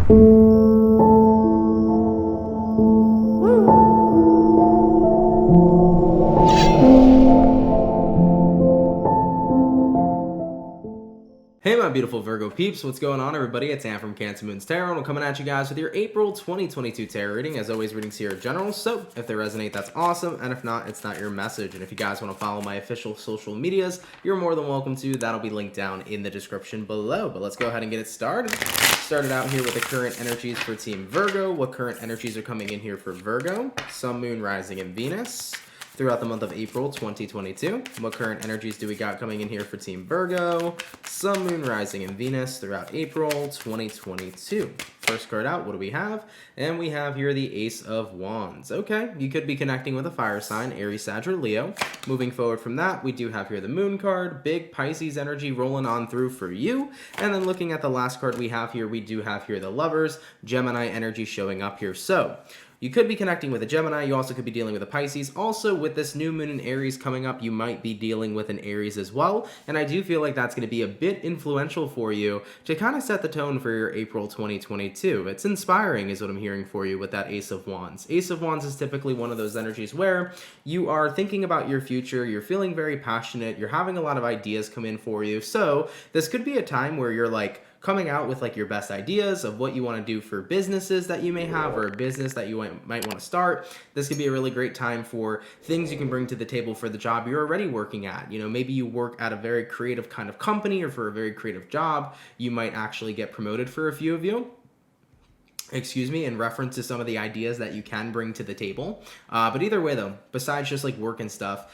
Hey my beautiful Virgo peeps, what's going on everybody? It's Ann from CancerMoonsTarot, and we're coming at you guys with your April 2022 tarot reading. As always, readings here are general, so if they resonate, that's awesome, and if not, it's not your message. And if you guys want to follow my official social medias, you're more than welcome to. That'll be linked down in the description below. But let's go ahead and get it started. Started out here with the current energies for Team Virgo. What current energies are coming in here for Virgo? Sun, Moon, Rising, and Venus throughout the month of April 2022. What current energies do we got coming in here for Team Virgo? Sun, Moon, Rising, and Venus throughout April 2022. First card out, what do we have? And we have here the Ace of Wands. Okay, you could be connecting with a fire sign, Aries, Sag, or Leo. Moving forward from that, we do have here the Moon card, big Pisces energy rolling on through for you. And then looking at the last card we have here, we do have here the Lovers, Gemini energy showing up here. So you could be connecting with a Gemini. You also could be dealing with a Pisces. Also, with this new moon in Aries coming up, you might be dealing with an Aries as well. And I do feel like that's going to be a bit influential for you to kind of set the tone for your April 2022. It's inspiring is what I'm hearing for you with that Ace of Wands. Ace of Wands is typically one of those energies where you are thinking about your future. You're feeling very passionate. You're having a lot of ideas come in for you. So this could be a time where you're like coming out with like your best ideas of what you want to do for businesses that you may have, or a business that you might want to start. This could be a really great time for things you can bring to the table for the job you're already working at. You know, maybe you work at a very creative kind of company or for a very creative job. You might actually get promoted for a few of you. In reference to some of the ideas that you can bring to the table. But either way though, besides just like work and stuff,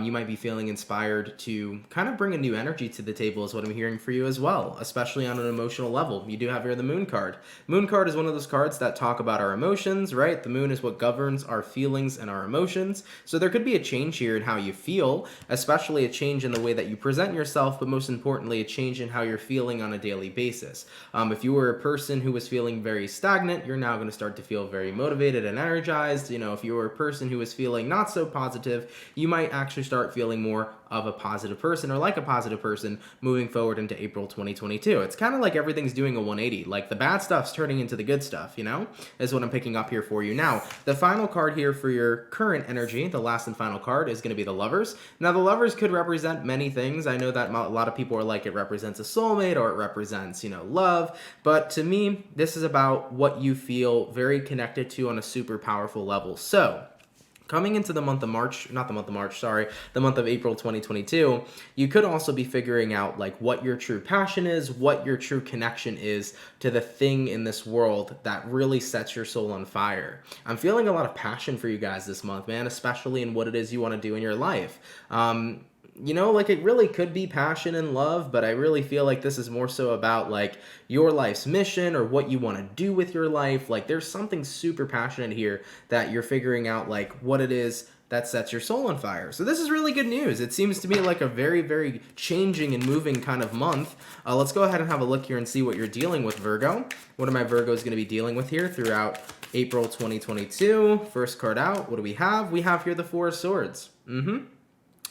you might be feeling inspired to kind of bring a new energy to the table is what I'm hearing for you as well, especially on an emotional level. You do have here the Moon card. Moon card is one of those cards that talk about our emotions, right? The moon is what governs our feelings and our emotions. So there could be a change here in how you feel, especially a change in the way that you present yourself, but most importantly, a change in how you're feeling on a daily basis. If you were a person who was feeling very stagnant, you're now going to start to feel very motivated and energized. You know, if you were a person who was feeling not so positive, you might actually start feeling more of a positive person or like a positive person moving forward into April 2022. It's kind of like everything's doing a 180. Like the bad stuff's turning into the good stuff, you know, is what I'm picking up here for you. Now, the final card here for your current energy, the last and final card, is going to be the Lovers. Now, the Lovers could represent many things. I know that a lot of people are like, it represents a soulmate or it represents, you know, love. But to me, this is about what you feel very connected to on a super powerful level. So coming into the month of the month of April 2022, you could also be figuring out like what your true passion is, what your true connection is to the thing in this world that really sets your soul on fire. I'm feeling a lot of passion for you guys this month, man, especially in what it is you want to do in your life. You know, like it really could be passion and love, but I really feel like this is more so about like your life's mission or what you want to do with your life. Like there's something super passionate here that you're figuring out like what it is that sets your soul on fire. So this is really good news. It seems to me like a very, very changing and moving kind of month. Let's go ahead and have a look here and see what you're dealing with, Virgo. What are my Virgos going to be dealing with here throughout April 2022? First card out, what do we have? We have here the Four of Swords.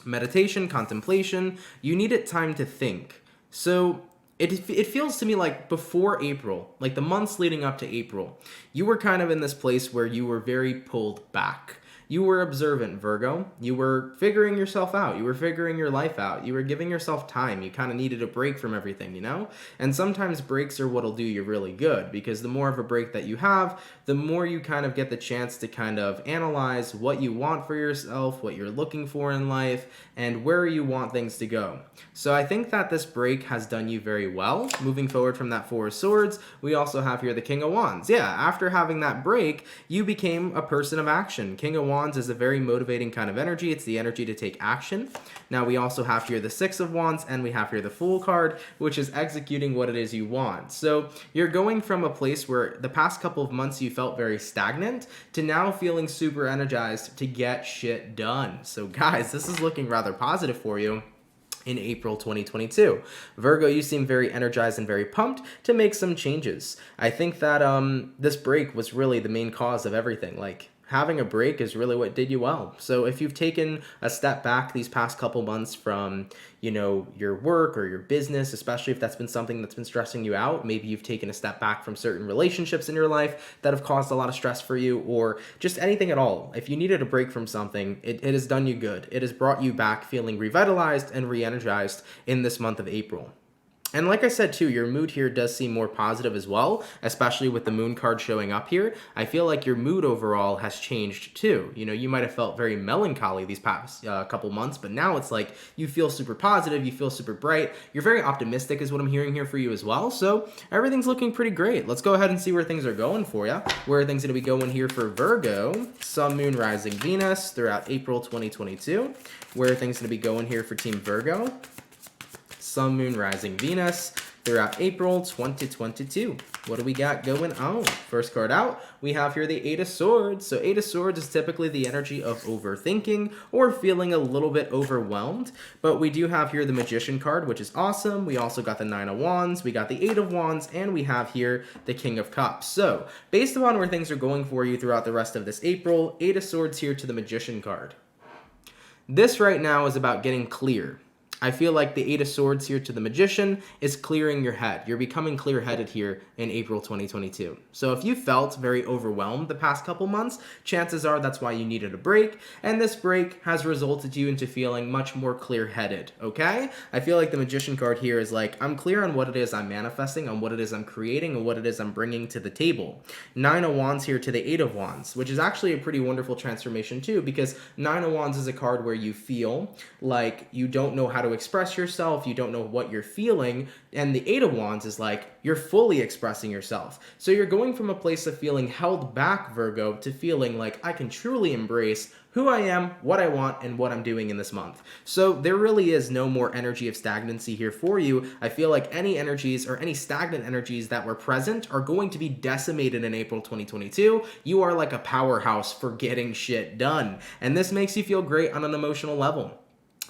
Meditation, contemplation, you needed time to think. So it feels to me like before April, like the months leading up to April, you were kind of in this place where you were very pulled back. You were observant, Virgo. You were figuring yourself out. You were figuring your life out. You were giving yourself time. You kind of needed a break from everything, you know? And sometimes breaks are what'll do you really good, because the more of a break that you have, the more you kind of get the chance to kind of analyze what you want for yourself, what you're looking for in life, and where you want things to go. So I think that this break has done you very well. Moving forward from that Four of Swords, we also have here the King of Wands. Yeah, after having that break, you became a person of action. King of Wands is a very motivating kind of energy. It's the energy to take action. Now we also have here the Six of Wands, and we have here the Fool card, which is executing what it is you want. So you're going from a place where the past couple of months you felt very stagnant to now feeling super energized to get shit done. So guys, this is looking rather positive for you in April 2022. Virgo, you seem very energized and very pumped to make some changes. I think that this break was really the main cause of everything. Like, having a break is really what did you well. So if you've taken a step back these past couple months from, your work or your business, especially if that's been something that's been stressing you out, maybe you've taken a step back from certain relationships in your life that have caused a lot of stress for you, or just anything at all. If you needed a break from something, it has done you good. It has brought you back feeling revitalized and re-energized in this month of April. And like I said too, your mood here does seem more positive as well, especially with the moon card showing up here. I feel like your mood overall has changed too. You might have felt very melancholy these past couple months, but now it's like you feel super positive, you feel super bright. You're very optimistic is what I'm hearing here for you as well. So everything's looking pretty great. Let's go ahead and see where things are going for you. Where are things going to be going here for Virgo, Sun, Moon, Rising, Venus throughout April 2022. Where are things going to be going here for Team Virgo, Sun, Moon, Rising, Venus throughout April 2022. What do we got going on? First card out, we have here the Eight of Swords. So Eight of Swords is typically the energy of overthinking or feeling a little bit overwhelmed. But we do have here the Magician card, which is awesome. We also got the Nine of Wands, we got the Eight of Wands, and we have here the King of Cups. So based upon where things are going for you throughout the rest of this April, Eight of Swords here to the Magician card. This right now is about getting clear. I feel like the Eight of Swords here to the Magician is clearing your head. You're becoming clear-headed here in April 2022. So if you felt very overwhelmed the past couple months, chances are that's why you needed a break, and this break has resulted you into feeling much more clear-headed, okay? I feel like the Magician card here is like, I'm clear on what it is I'm manifesting, on what it is I'm creating, and what it is I'm bringing to the table. Nine of Wands here to the Eight of Wands, which is actually a pretty wonderful transformation too, because Nine of Wands is a card where you feel like you don't know how to express yourself, you don't know what you're feeling, and the Eight of Wands is like you're fully expressing yourself. So you're going from a place of feeling held back, Virgo, to feeling like I can truly embrace who I am, what I want, and what I'm doing in this month. So there really is no more energy of stagnancy here for you. I feel like any energies or any stagnant energies that were present are going to be decimated in April 2022. You are like a powerhouse for getting shit done. And this makes you feel great on an emotional level.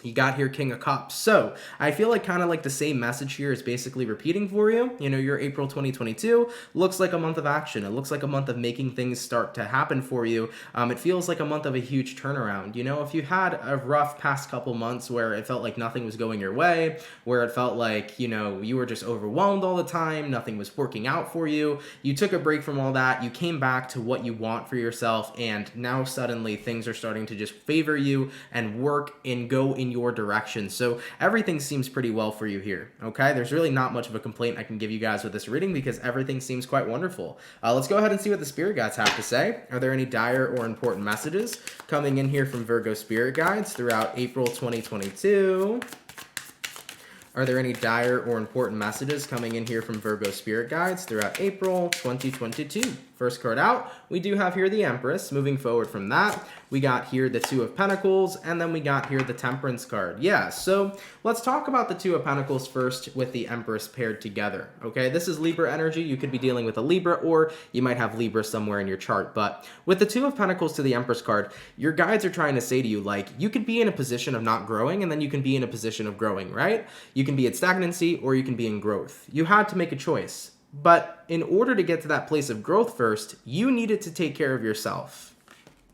You got here King of Cups. So I feel like kind of like the same message here is basically repeating for you. Your April 2022 looks like a month of action. It looks like a month of making things start to happen for you. It feels like a month of a huge turnaround. If you had a rough past couple months where it felt like nothing was going your way, where it felt like, you were just overwhelmed all the time, nothing was working out for you, you took a break from all that, you came back to what you want for yourself, and now suddenly things are starting to just favor you and work and go in your direction. So everything seems pretty well for you here, okay? There's really not much of a complaint I can give you guys with this reading because everything seems quite wonderful. Let's go ahead and see what the spirit guides have to say. Are there any dire or important messages coming in here from Virgo spirit guides throughout April 2022? Are there any dire or important messages coming in here from Virgo spirit guides throughout April 2022? First card out, we do have here the Empress. Moving forward from that, we got here the Two of Pentacles, and then we got here the Temperance card. Yeah, so let's talk about the Two of Pentacles first with the Empress paired together, okay? This is Libra energy. You could be dealing with a Libra, or you might have Libra somewhere in your chart. But with the Two of Pentacles to the Empress card, your guides are trying to say to you, like, you could be in a position of not growing, and then you can be in a position of growing, right? You can be at stagnancy, or you can be in growth. You had to make a choice. But in order to get to that place of growth first, you needed to take care of yourself.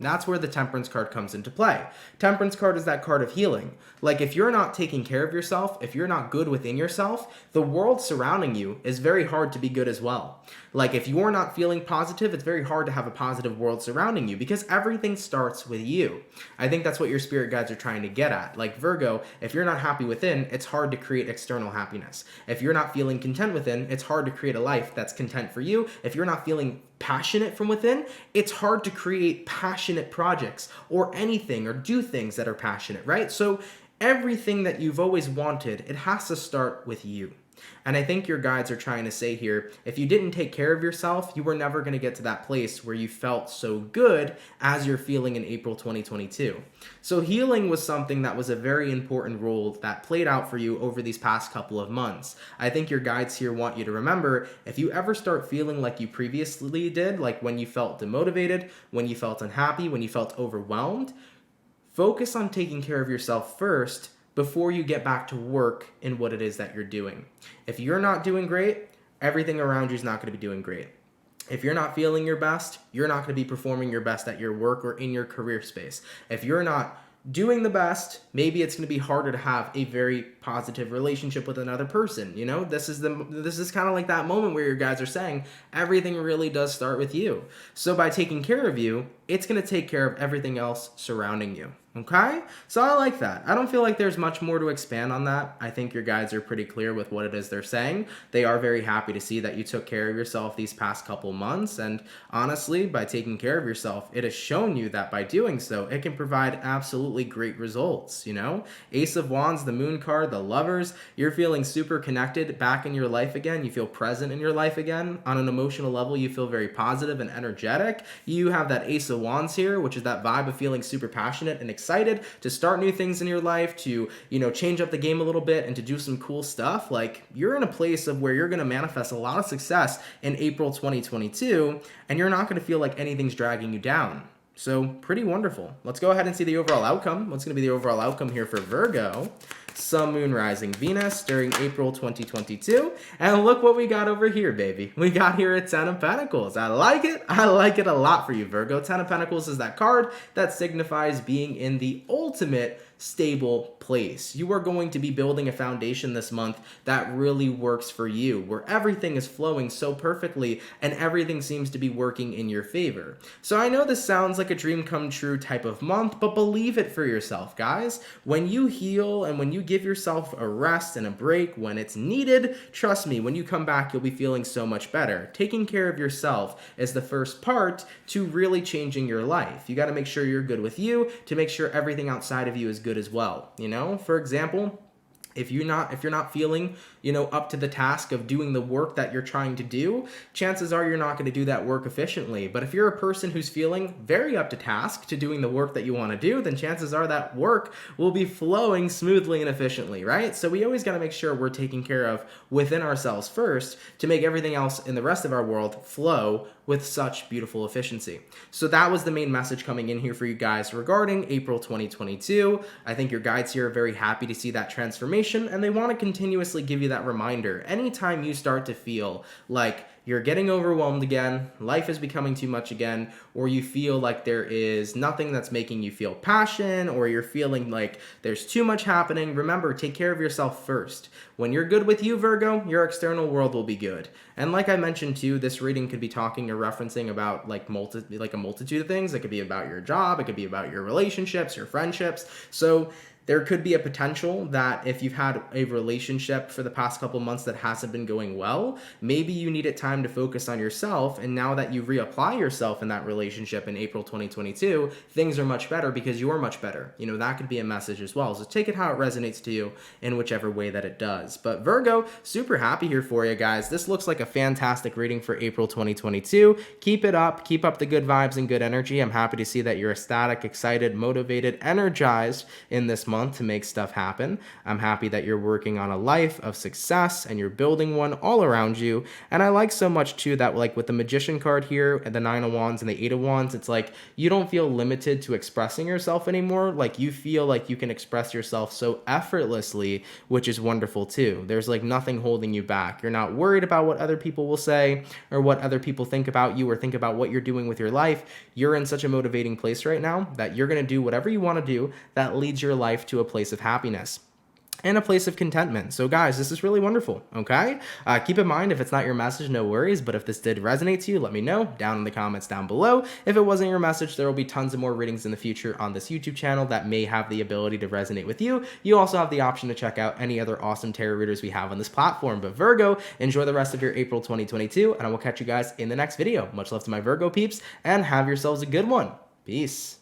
That's where the Temperance card comes into play. Temperance card is that card of healing. Like, if you're not taking care of yourself, if you're not good within yourself, the world surrounding you is very hard to be good as well. Like, if you're not feeling positive, it's very hard to have a positive world surrounding you because everything starts with you. I think that's what your spirit guides are trying to get at. Like, Virgo, if you're not happy within, it's hard to create external happiness. If you're not feeling content within, it's hard to create a life that's content for you. If you're not feeling passionate from within, it's hard to create passionate projects or anything or do things that are passionate, right? So everything that you've always wanted, it has to start with you. And I think your guides are trying to say here, if you didn't take care of yourself, you were never going to get to that place where you felt so good as you're feeling in April 2022. So healing was something that was a very important role that played out for you over these past couple of months. I think your guides here want you to remember, if you ever start feeling like you previously did, like when you felt demotivated, when you felt unhappy, when you felt overwhelmed, focus on taking care of yourself first before you get back to work in what it is that you're doing. If you're not doing great, everything around you is not going to be doing great. If you're not feeling your best, you're not going to be performing your best at your work or in your career space. If you're not doing the best, maybe it's going to be harder to have a very positive relationship with another person. You know, this is kind of like that moment where your guys are saying everything really does start with you. So by taking care of you, it's going to take care of everything else surrounding you. Okay? So I like that. I don't feel like there's much more to expand on that. I think your guides are pretty clear with what it is they're saying. They are very happy to see that you took care of yourself these past couple months. And honestly, by taking care of yourself, it has shown you that by doing so, it can provide absolutely great results, you know? Ace of Wands, the Moon card, the Lovers, you're feeling super connected back in your life again. You feel present in your life again. On an emotional level, you feel very positive and energetic. You have that Ace of Wands here, which is that vibe of feeling super passionate and excited to start new things in your life, to, you know, change up the game a little bit and to do some cool stuff. Like, you're in a place of where you're going to manifest a lot of success in April 2022, and you're not going to feel like anything's dragging you down. So pretty wonderful. Let's go ahead and see the overall outcome. What's going to be the overall outcome here for Virgo? Sun, Moon, Rising, Venus during April 2022. And look what we got over here, baby. We got here a 10 of Pentacles. I like it. I like it a lot for you, Virgo. 10 of Pentacles is that card that signifies being in the ultimate stable place. You are going to be building a foundation this month that really works for you, where everything is flowing so perfectly and everything seems to be working in your favor. So I know this sounds like a dream come true type of month, but believe it for yourself, guys. When you heal and when you give yourself a rest and a break when it's needed, trust me, when you come back, you'll be feeling so much better. Taking care of yourself is the first part to really changing your life. You got to make sure you're good with you to make sure everything outside of you is good as well. You know, for example, if you're not feeling, you know, up to the task of doing the work that you're trying to do, chances are you're not going to do that work efficiently. But if you're a person who's feeling very up to task to doing the work that you want to do, then chances are that work will be flowing smoothly and efficiently, right? So we always got to make sure we're taking care of within ourselves first to make everything else in the rest of our world flow with such beautiful efficiency. So that was the main message coming in here for you guys regarding April 2022. I think your guides here are very happy to see that transformation, and they want to continuously give you that reminder. Anytime you start to feel like you're getting overwhelmed again, life is becoming too much again, or you feel like there is nothing that's making you feel passion, or you're feeling like there's too much happening, remember, take care of yourself first. When you're good with you, Virgo, your external world will be good. And like I mentioned too, this reading could be talking or referencing about like a multitude of things. It could be about your job, it could be about your relationships, your friendships. So there could be a potential that if you've had a relationship for the past couple months that hasn't been going well, maybe you needed time to focus on yourself. And now that you reapply yourself in that relationship in April 2022, things are much better because you're much better. You know, that could be a message as well. So take it how it resonates to you in whichever way that it does. But Virgo, super happy here for you guys. This looks like a fantastic reading for April 2022. Keep it up. Keep up the good vibes and good energy. I'm happy to see that you're ecstatic, excited, motivated, energized in this month to make stuff happen. I'm happy that you're working on a life of success and you're building one all around you. And I like so much too that like with the Magician card here and the 9 of Wands and the 8 of Wands, it's like you don't feel limited to expressing yourself anymore. Like you feel like you can express yourself so effortlessly, which is wonderful too. There's like nothing holding you back. You're not worried about what other people will say or what other people think about you or think about what you're doing with your life. You're in such a motivating place right now that you're going to do whatever you want to do that leads your life to a place of happiness and a place of contentment. So guys, this is really wonderful, okay? Keep in mind, if it's not your message, no worries, but if this did resonate to you, let me know down in the comments down below. If it wasn't your message, there will be tons of more readings in the future on this YouTube channel that may have the ability to resonate with you. You also have the option to check out any other awesome tarot readers we have on this platform. But Virgo, enjoy the rest of your April 2022, and I will catch you guys in the next video. Much love to my Virgo peeps, and have yourselves a good one. Peace.